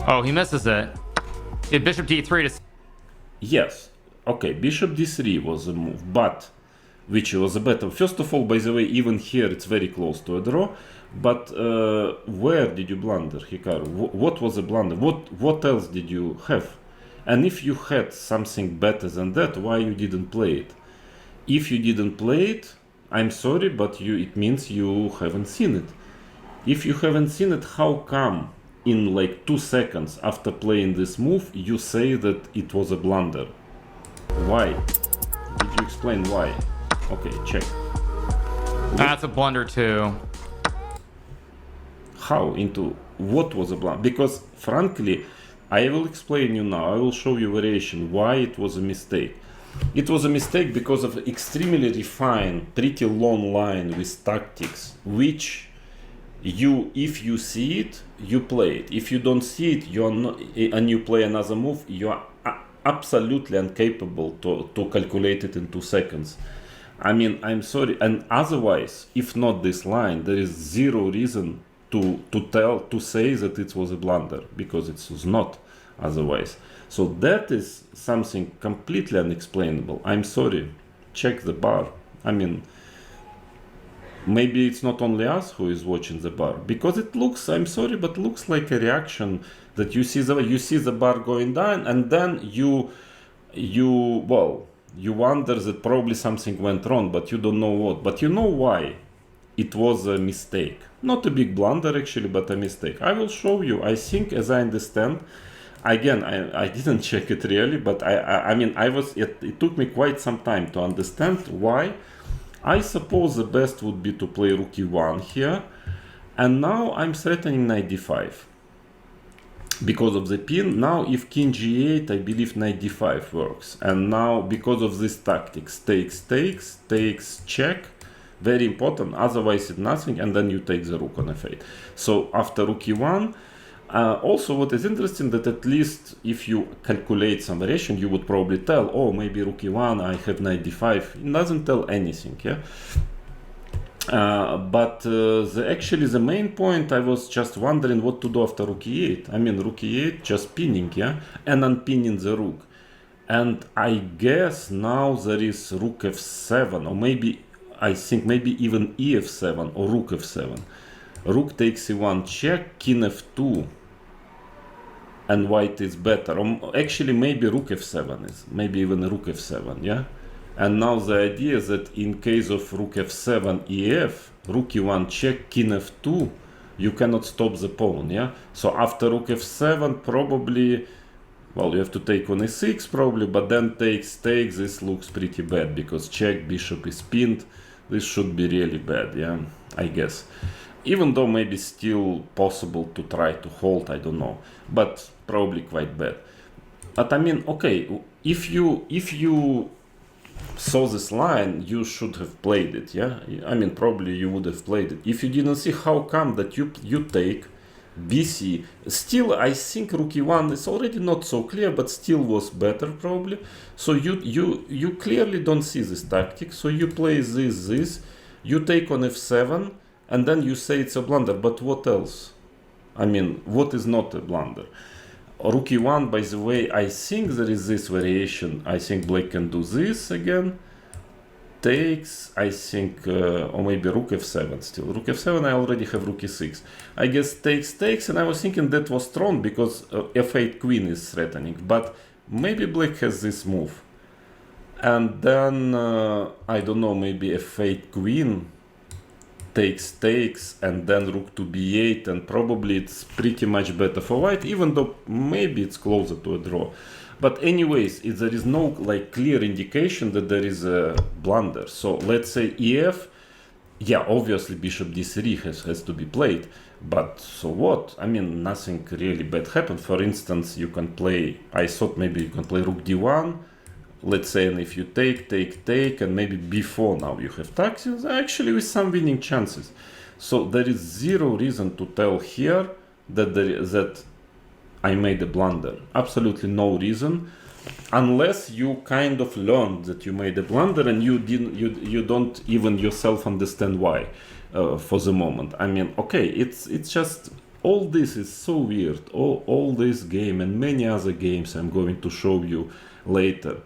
Oh, he misses it. Did bishop d3 to... Yes. Okay, bishop d3 was a move, but which was a better. First of all, by the way, even here it's very close to a draw. But where did you blunder, Hikaru? What was a blunder? What else did you have? And if you had something better than that, why you didn't play it? If you didn't play it, I'm sorry, but it means you haven't seen it. If you haven't seen it, how come in like 2 seconds after playing this move you say that it was a blunder? Why? Did you explain why? Okay, check. That's a blunder too. How? Into what was a blunder? Because frankly, I will explain you now. I will show you variation why it was a mistake. It was a mistake because of extremely refined, pretty long line with tactics, which if you see it, you play it. If you don't see it, you are not, and you play another move, you are absolutely incapable to calculate it in 2 seconds. I mean, I'm sorry. And otherwise, if not this line, there is zero reason to say that it was a blunder, because it was not otherwise. So that is something completely unexplainable. I'm sorry. Check the bar. I mean, maybe it's not only us who is watching the bar, because it looks, I'm sorry, but looks like a reaction that you see the bar going down, and then you wonder that probably something went wrong, but you don't know what. But you know why it was a mistake. Not a big blunder actually, but a mistake. I will show you. I think, as I understand, again, I didn't check it really, but I mean, it took me quite some time to understand why. I suppose the best would be to play rook e1 here, and now I'm threatening knight d5 because of the pin. Now if king g8, I believe knight d5 works, and now because of this tactics, takes check, very important, otherwise it's nothing, and then you take the rook on f8. So after rook e1, also what is interesting, that at least if you calculate some variation, you would probably tell, oh, maybe rook e1, I have knight d5. It doesn't tell anything, yeah. But actually the main point, I was just wondering what to do after rook e8. I mean, rook e8 just pinning, yeah, and unpinning the rook. And I guess now there is rook f7, or maybe, I think maybe even ef7 or rook f7. Rook takes e1 check, king f2, and white is better. Or actually maybe rook f7 is, maybe even rook f7, yeah. And now the idea is that in case of rook f7 ef, rook e1 check, king f2, you cannot stop the pawn, yeah. So after rook f7, probably, well, you have to take on e6 probably, but then takes, this looks pretty bad, because check, bishop is pinned. This should be really bad, yeah, I guess. Even though maybe still possible to try to hold, I don't know, but probably quite bad. But I mean, okay, if you saw this line, you should have played it, yeah. I mean, probably you would have played it. If you didn't see, how come that you take bc? Still, I think rook e1 is already not so clear, but still was better probably. So you clearly don't see this tactic. So you play this, you take on f7, and then you say it's a blunder. But what else? I mean, what is not a blunder? Rook e1, by the way, I think there is this variation. I think black can do this again. Takes, I think, or maybe rook f7 still. Rook f7, I already have rook e6. I guess takes, and I was thinking that was strong because f8 queen is threatening. But maybe black has this move. And then, I don't know, maybe f8 queen, takes, and then rook to b8, and probably it's pretty much better for white, even though maybe it's closer to a draw. But anyways, there is no like clear indication that there is a blunder. So let's say ef, yeah, obviously bishop d3 has to be played, but so what? I mean, nothing really bad happened. For instance, you can play, I thought maybe you can play rook d1, let's say, and if you take, and maybe b4, now you have taxes, actually with some winning chances. So there is zero reason to tell here that I made a blunder. Absolutely no reason, unless you kind of learned that you made a blunder and you don't even yourself understand why for the moment. I mean, okay, it's just all this is so weird. All this game and many other games I'm going to show you later.